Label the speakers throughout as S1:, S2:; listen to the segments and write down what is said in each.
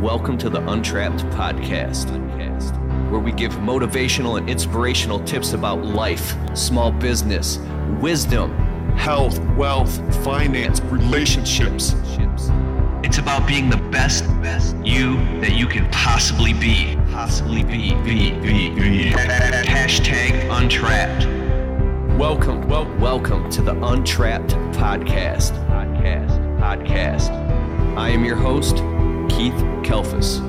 S1: Welcome to the Untrapped podcast, where we give motivational and inspirational tips about life, small business, wisdom,
S2: health, wealth, finance, relationships.
S1: It's about being the best you that you can possibly be. Hashtag Untrapped. Welcome to the Untrapped podcast. I am your host, Keith Kelfus.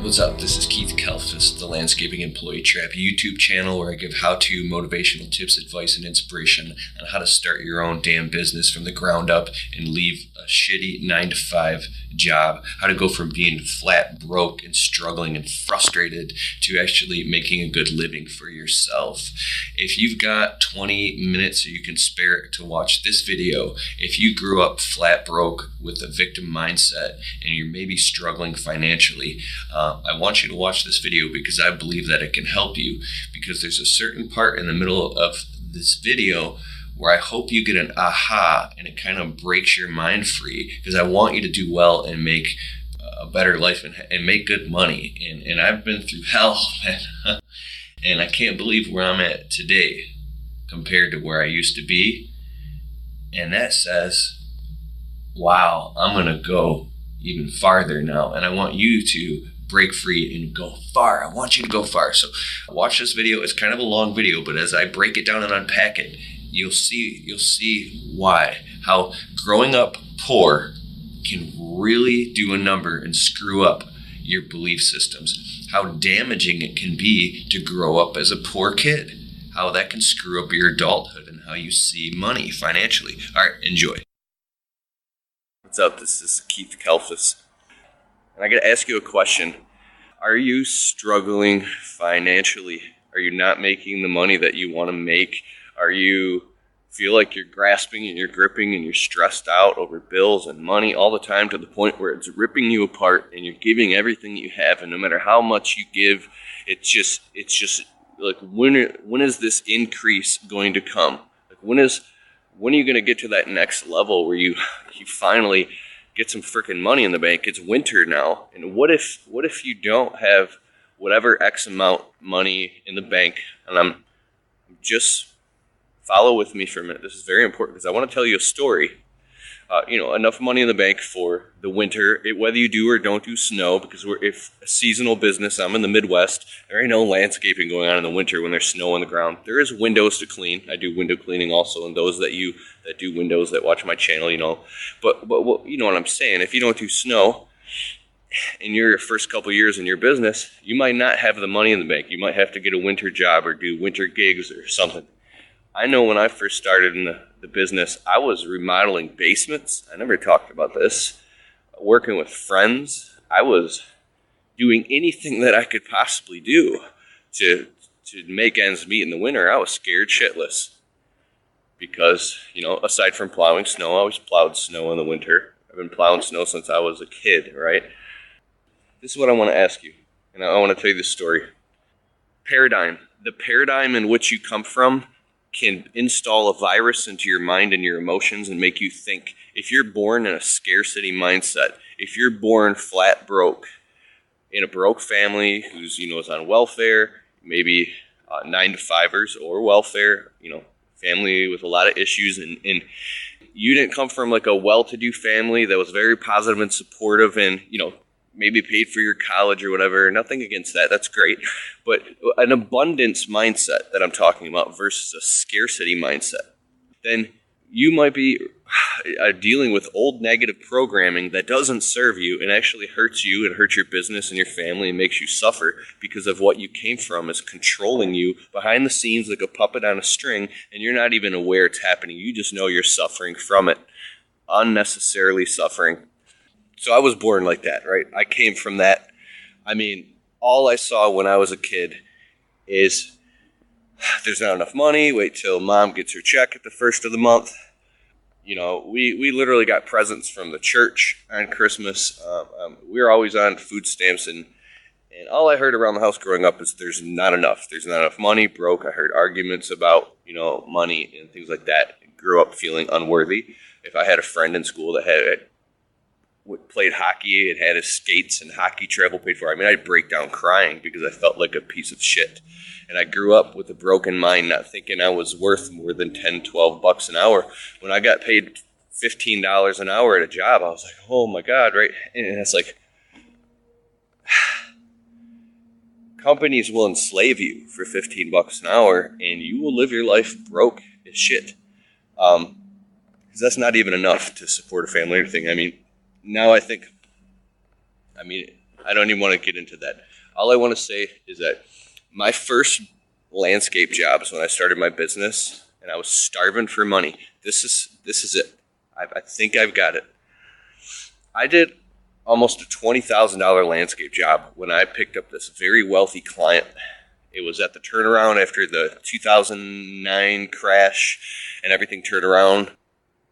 S3: What's up? This is Keith Kelfus, the Landscaping Employee Trap YouTube channel, where I give how-to motivational tips, advice, and inspiration on how to start your own damn business from the ground up and leave a shitty 9-to-5 job, how to go from being flat broke and struggling and frustrated to actually making a good living for yourself. If you've got 20 minutes so you can spare to watch this video, if you grew up flat broke with a victim mindset and you're maybe struggling financially, I want you to watch this video because I believe that it can help you, because there's a certain part in the middle of this video where I hope you get an aha and it kind of breaks your mind free, because I want you to do well and make a better life and make good money. And I've been through hell, man. And I can't believe where I'm at today compared to where I used to be. And that says, wow, I'm going to go even farther now. And I want you to break free and go far. I want you to go far. So watch this video. It's kind of a long video, but as I break it down and unpack it, you'll see why. How growing up poor can really do a number and screw up your belief systems. How damaging it can be to grow up as a poor kid. How that can screw up your adulthood and how you see money financially. All right, enjoy. What's up? This is Keith Kelfus. And I got to ask you a question. Are you struggling financially? Are you not making the money that you want to make? Are you feel like you're grasping and you're gripping and you're stressed out over bills and money all the time to the point where it's ripping you apart and you're giving everything you have, and no matter how much you give, it's just like, when is this increase going to come? Like, when are you going to get to that next level where you finally get some freaking money in the bank? It's winter now, and what if you don't have whatever X amount money in the bank? And I'm just follow with me for a minute. This is very important because I want to tell you a story. Enough money in the bank for the winter, whether you do or don't do snow, because we're a seasonal business. I'm in the Midwest. There ain't no landscaping going on in the winter when there's snow on the ground. There is windows to clean. I do window cleaning also, and those that do windows that watch my channel, But you know what I'm saying. If you don't do snow in your first couple years in your business, you might not have the money in the bank. You might have to get a winter job or do winter gigs or something. I know when I first started in the business, I was remodeling basements. I never talked about this. Working with friends. I was doing anything that I could possibly do to make ends meet in the winter. I was scared shitless because, aside from plowing snow, I always plowed snow in the winter. I've been plowing snow since I was a kid, right? This is what I want to ask you, and I want to tell you this story. The paradigm in which you come from can install a virus into your mind and your emotions and make you think. If you're born in a scarcity mindset, if you're born flat broke, in a broke family who's, is on welfare, maybe 9-to-5ers or welfare, family with a lot of issues, and you didn't come from like a well-to-do family that was very positive and supportive and, maybe paid for your college or whatever. Nothing against that. That's great. But an abundance mindset that I'm talking about versus a scarcity mindset, then you might be dealing with old negative programming that doesn't serve you and actually hurts you and hurts your business and your family and makes you suffer because of what you came from is controlling you behind the scenes like a puppet on a string, and you're not even aware it's happening. You just know you're suffering from it, unnecessarily suffering. So I was born like that, right? I came from that. I mean, all I saw when I was a kid is there's not enough money. Wait till mom gets her check at the first of the month. We literally got presents from the church on Christmas. We were always on food stamps, and all I heard around the house growing up is there's not enough. There's not enough money, broke. I heard arguments about, money and things like that. I grew up feeling unworthy. If I had a friend in school that had played hockey and had his skates and hockey travel paid for. I mean, I'd break down crying because I felt like a piece of shit. And I grew up with a broken mind, not thinking I was worth more than $10-12 an hour. When I got paid $15 an hour at a job, I was like, oh my God, right? And it's like, companies will enslave you for $15 an hour, and you will live your life broke as shit. Because that's not even enough to support a family or anything. I mean, now I don't even want to get into that. All I want to say is that my first landscape jobs when I started my business, and I was starving for money. This is it. I think I've got it. I did almost a $20,000 landscape job when I picked up this very wealthy client. It was at the turnaround after the 2009 crash and everything turned around.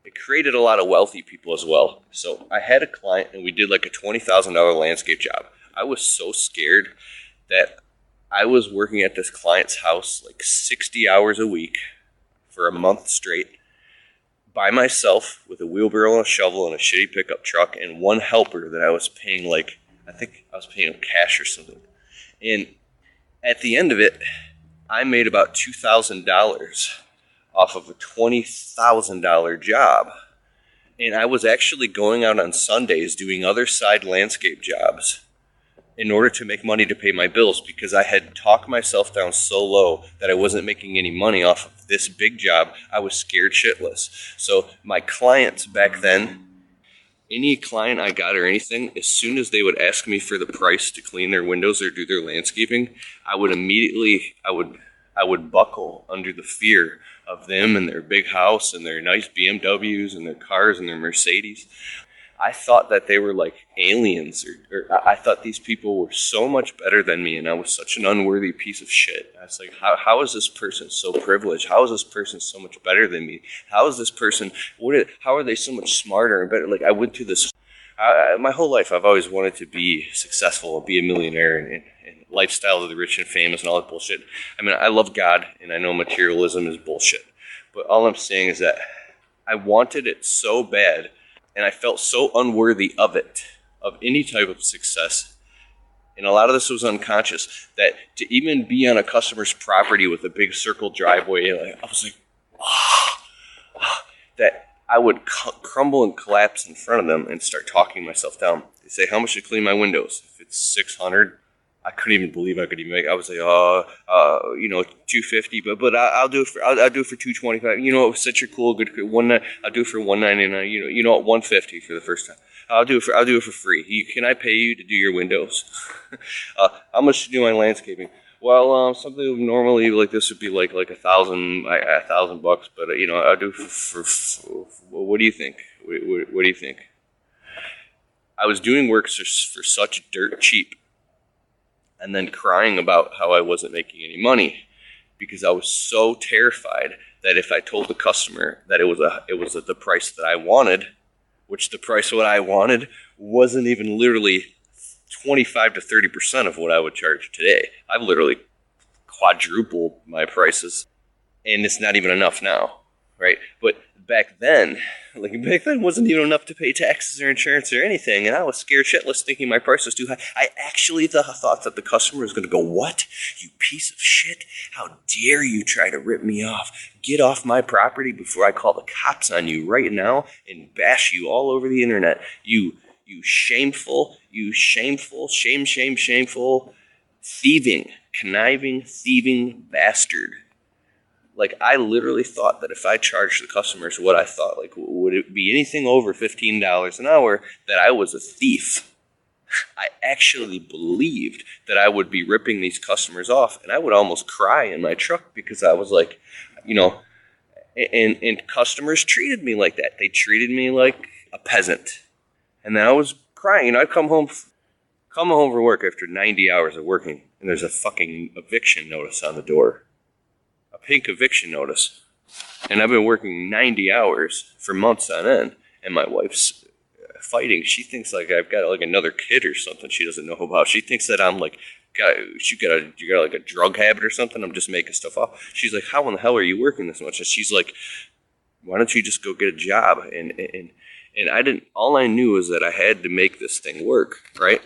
S3: It created a lot of wealthy people as well. So I had a client and we did like a $20,000 landscape job. I was so scared that I was working at this client's house like 60 hours a week for a month straight by myself with a wheelbarrow and a shovel and a shitty pickup truck and one helper that I was paying I think I was paying him cash or something. And at the end of it, I made about $2,000 off of a $20,000 job. And I was actually going out on Sundays doing other side landscape jobs in order to make money to pay my bills because I had talked myself down so low that I wasn't making any money off of this big job. I was scared shitless. So my clients back then, any client I got or anything, as soon as they would ask me for the price to clean their windows or do their landscaping, I would buckle under the fear of them and their big house and their nice BMWs and their cars and their Mercedes. I thought that they were like aliens, or I thought these people were so much better than me, and I was such an unworthy piece of shit. I was like, how is this person so privileged? How is this person so much better than me? How is this person, how are they so much smarter and better? Like, I went through this, my whole life I've always wanted to be successful, be a millionaire, and lifestyle of the rich and famous and all that bullshit. I mean, I love God, and I know materialism is bullshit. But all I'm saying is that I wanted it so bad, and I felt so unworthy of it, of any type of success. And a lot of this was unconscious, that to even be on a customer's property with a big circle driveway, I was like, that I would crumble and collapse in front of them and start talking myself down. They say, how much to clean my windows? If it's $600, I couldn't even believe I could even make it. I was like, $250, but I'll do it for $225. You know, such a cool, good one. I'll do it for $199. You know, $150 for the first time. I'll do it for free. Can I pay you to do your windows? How much to do my landscaping? Well, something normally like this would be like $1,000, but I'll do for what do you think? What do you think? I was doing work for such dirt cheap. And then crying about how I wasn't making any money because I was so terrified that if I told the customer that it was at the price that I wanted, which the price what I wanted wasn't even literally 25 to 30% of what I would charge today. I've literally quadrupled my prices, and it's not even enough now, right? But back then wasn't even enough to pay taxes or insurance or anything, and I was scared shitless thinking my price was too high. I actually thought that the customer was going to go, what? You piece of shit? How dare you try to rip me off? Get off my property before I call the cops on you right now and bash you all over the internet. You shameful, shameful, conniving, thieving bastard. Like, I literally thought that if I charged the customers what I thought, like, would it be anything over $15 an hour, that I was a thief. I actually believed that I would be ripping these customers off, and I would almost cry in my truck because I was like, and customers treated me like that. They treated me like a peasant. And then I was crying, I'd come home from work after 90 hours of working, and there's a fucking eviction notice on the door. A pink eviction notice. And I've been working 90 hours for months on end, and my wife's fighting. She thinks like I've got like another kid or something she doesn't know about. She thinks that I'm like, you got like a drug habit or something. I'm just making stuff up. She's like, how in the hell are you working this much? And she's like, why don't you just go get a job? And And all I knew was that I had to make this thing work, right?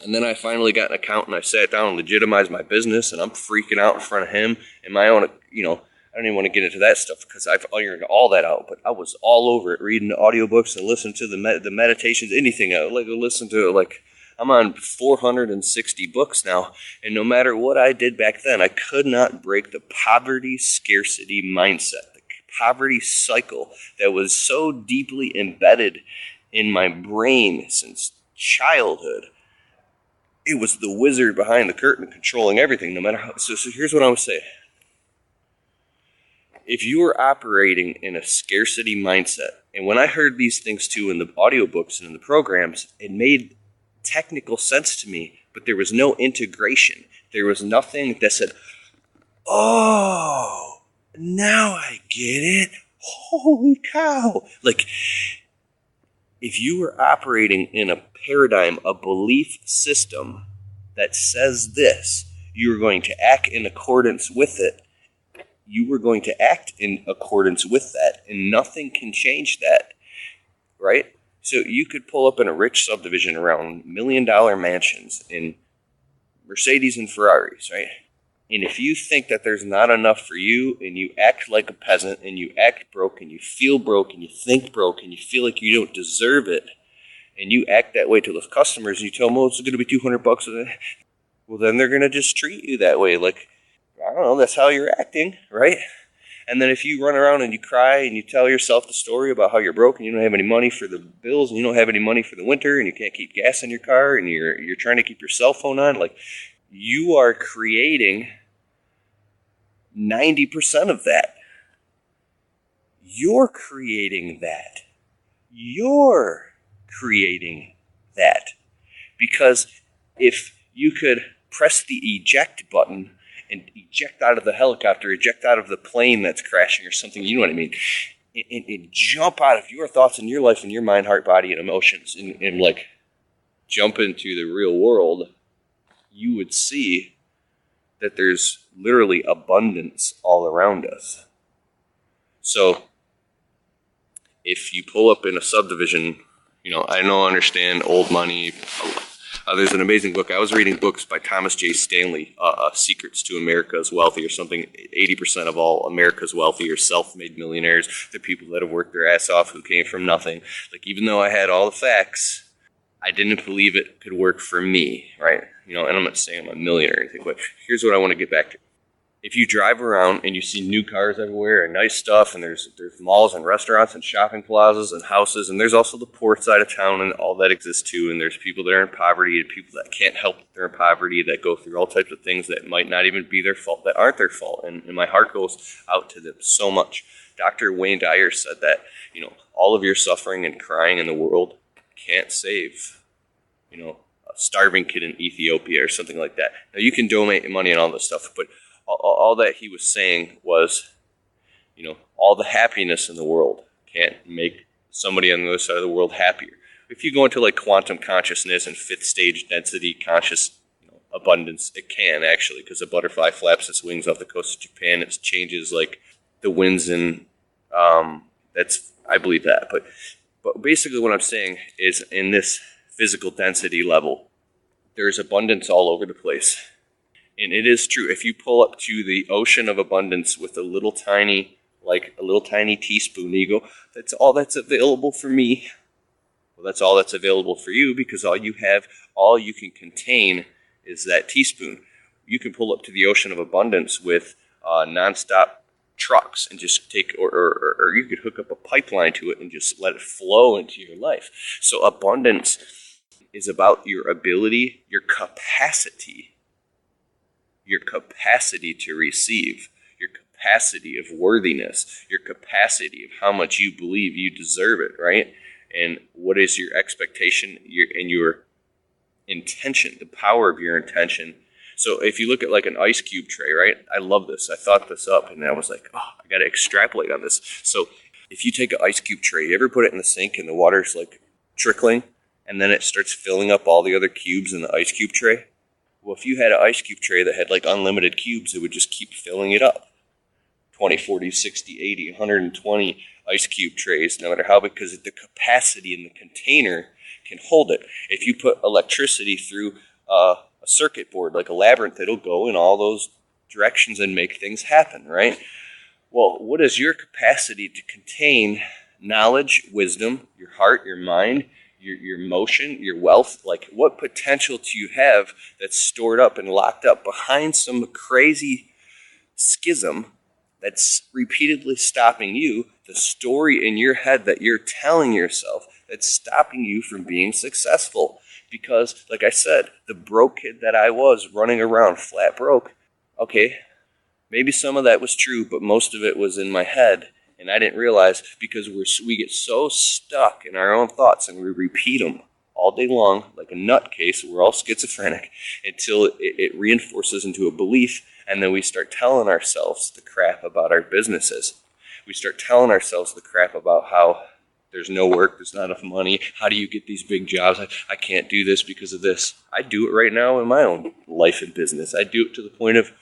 S3: And then I finally got an accountant. I sat down and legitimized my business, and I'm freaking out in front of him and my own, I don't even want to get into that stuff because I've ironed all that out, but I was all over it, reading the audiobooks and listening to the meditations, anything. I like to listen to it. Like, I'm on 460 books now, and no matter what I did back then, I could not break the poverty scarcity mindset, the poverty cycle that was so deeply embedded in my brain since childhood. It was the wizard behind the curtain controlling everything, no matter how. So here's what I would say. If you were operating in a scarcity mindset, and when I heard these things too in the audiobooks and in the programs, it made technical sense to me, but there was no integration. There was nothing that said, oh, now I get it. Holy cow. Like, if you were operating in a paradigm, a belief system that says this, you are going to act in accordance with it. You were going to act in accordance with that, and nothing can change that, right? So you could pull up in a rich subdivision around $1 million mansions in Mercedes and Ferraris, right? And if you think that there's not enough for you, and you act like a peasant, and you act broke, and you feel broke, and you think broke, and you feel like you don't deserve it, and you act that way to those customers, and you tell them, oh, it's going to be $200, well, then they're going to just treat you that way, like, I don't know, that's how you're acting, right? And then if you run around and you cry and you tell yourself the story about how you're broke and you don't have any money for the bills and you don't have any money for the winter and you can't keep gas in your car and you're trying to keep your cell phone on, like, you are creating 90% of that. You're creating that. You're creating that. Because if you could press the eject button and eject out of the helicopter, eject out of the plane that's crashing or something, you know what I mean, and jump out of your thoughts and your life and your mind, heart, body, and emotions, and like jump into the real world, you would see that there's literally abundance all around us. So if you pull up in a subdivision, I don't understand old money. There's an amazing book. I was reading books by Thomas J. Stanley, Secrets to America's Wealthy or something. 80% of all America's wealthy are self-made millionaires. They're people that have worked their ass off who came from nothing. Like, even though I had all the facts, I didn't believe it could work for me, right? And I'm not saying I'm a millionaire or anything, but here's what I want to get back to. If you drive around and you see new cars everywhere and nice stuff, and there's malls and restaurants and shopping plazas and houses, and there's also the poor side of town and all that exists too, and there's people that are in poverty and people that can't help that they're in poverty, that go through all types of things that might not even be their fault, that aren't their fault, and my heart goes out to them so much. Dr. Wayne Dyer said that, all of your suffering and crying in the world can't save, a starving kid in Ethiopia or something like that. Now, you can donate money and all this stuff, but all that he was saying was, all the happiness in the world can't make somebody on the other side of the world happier. If you go into like quantum consciousness and fifth stage density conscious abundance, it can actually, because a butterfly flaps its wings off the coast of Japan, it changes like the winds and I believe that. But basically what I'm saying is, in this physical density level, there's abundance all over the place. And it is true. If you pull up to the ocean of abundance with a little tiny teaspoon, you go, that's all that's available for me. Well, that's all that's available for you, because all you can contain is that teaspoon. You can pull up to the ocean of abundance with nonstop trucks and just take, or you could hook up a pipeline to it and just let it flow into your life. So abundance is about your ability, your capacity to receive, your capacity of worthiness, your capacity of how much you believe you deserve it, right? And what is your expectation and your intention, the power of your intention. So if you look at like an ice cube tray, right? I love this. I thought this up and I was like, I got to extrapolate on this. So if you take an ice cube tray, you ever put it in the sink and the water's like trickling and then it starts filling up all the other cubes in the ice cube tray? Well, if you had an ice cube tray that had like unlimited cubes, it would just keep filling it up. 20, 40, 60, 80, 120 ice cube trays, no matter how, because the capacity in the container can hold it. If you put electricity through a circuit board, like a labyrinth, it'll go in all those directions and make things happen, right? Well, what is your capacity to contain knowledge, wisdom, your heart, your mind, your emotion, your wealth? Like, what potential do you have that's stored up and locked up behind some crazy schism that's repeatedly stopping you, the story in your head that you're telling yourself that's stopping you from being successful? Because, like I said, the broke kid that I was, running around flat broke, okay, maybe some of that was true, but most of it was in my head, and I didn't realize, because we get so stuck in our own thoughts and we repeat them all day long like a nutcase. We're all schizophrenic until it reinforces into a belief, and then we start telling ourselves the crap about our businesses. We start telling ourselves the crap about how there's no work, there's not enough money, how do you get these big jobs, I can't do this because of this. I do it right now in my own life and business. I do it to the point of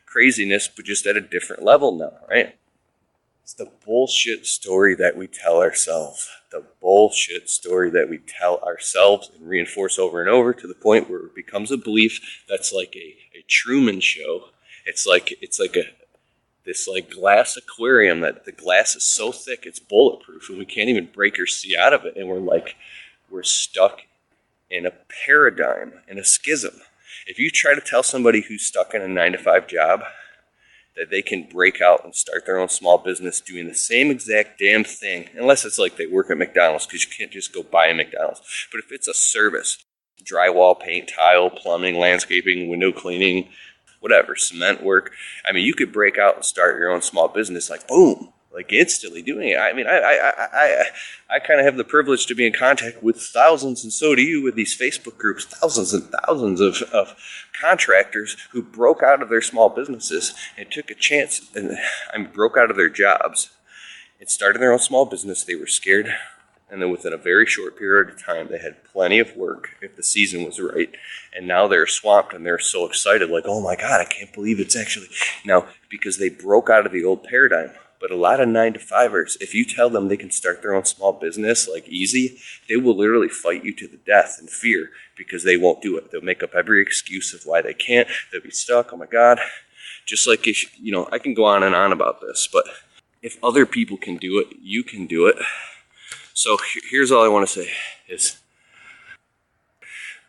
S3: craziness, but just at a different level now, right? It's the bullshit story that we tell ourselves. The bullshit story that we tell ourselves and reinforce over and over, to the point where it becomes a belief that's like a Truman Show. It's like this glass aquarium that the glass is so thick it's bulletproof and we can't even break or see out of it, and we're stuck in a paradigm, in a schism. If you try to tell somebody who's stuck in a 9-to-5 job that they can break out and start their own small business doing the same exact damn thing, unless it's like they work at McDonald's, because you can't just go buy a McDonald's. But if it's a service, drywall, paint, tile, plumbing, landscaping, window cleaning, whatever, cement work, I mean, you could break out and start your own small business like boom, like instantly doing it. I mean, I kind of have the privilege to be in contact with thousands, and so do you, with these Facebook groups, thousands and thousands of contractors who broke out of their small businesses and took a chance and broke out of their jobs and started their own small business. They were scared, and then within a very short period of time, they had plenty of work if the season was right. And now they're swamped and they're so excited, like, oh my God, I can't believe it's actually now, because they broke out of the old paradigm. But a lot of 9-to-5ers, if you tell them they can start their own small business like easy, they will literally fight you to the death in fear, because they won't do it. They'll make up every excuse of why they can't. They'll be stuck. Oh my God. Just like, I can go on and on about this, but if other people can do it, you can do it. So here's all I want to say is,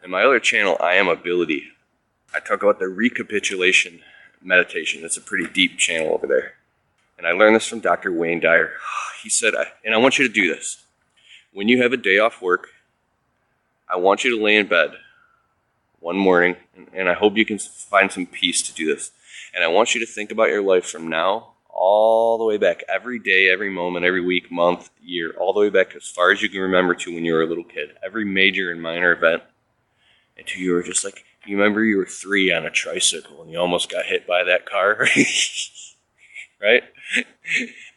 S3: in my other channel, I Am Ability, I talk about the recapitulation meditation. It's a pretty deep channel over there. And I learned this from Dr. Wayne Dyer. He said, and I want you to do this. When you have a day off work, I want you to lay in bed one morning, and I hope you can find some peace to do this. And I want you to think about your life from now all the way back, every day, every moment, every week, month, year, all the way back as far as you can remember to when you were a little kid. Every major and minor event until you were just like, you remember you were 3 on a tricycle and you almost got hit by that car, right?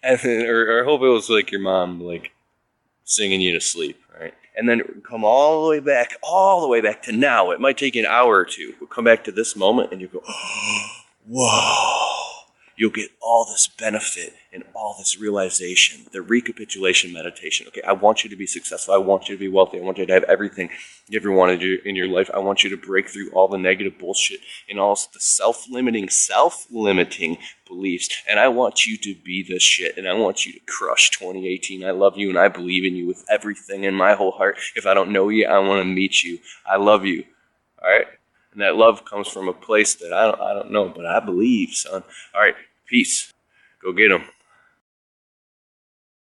S3: And then, or I hope it was like your mom, like, singing you to sleep, right? And then come all the way back to now. It might take an hour or two. We'll come back to this moment and you go, oh, whoa. You'll get all this benefit and all this realization, the recapitulation meditation. Okay, I want you to be successful. I want you to be wealthy. I want you to have everything you ever wanted to do in your life. I want you to break through all the negative bullshit and all the self-limiting beliefs. And I want you to be this shit. And I want you to crush 2018. I love you and I believe in you with everything in my whole heart. If I don't know you, I want to meet you. I love you. All right? And that love comes from a place that I don't know, but I believe, son. All right, peace. Go get 'em.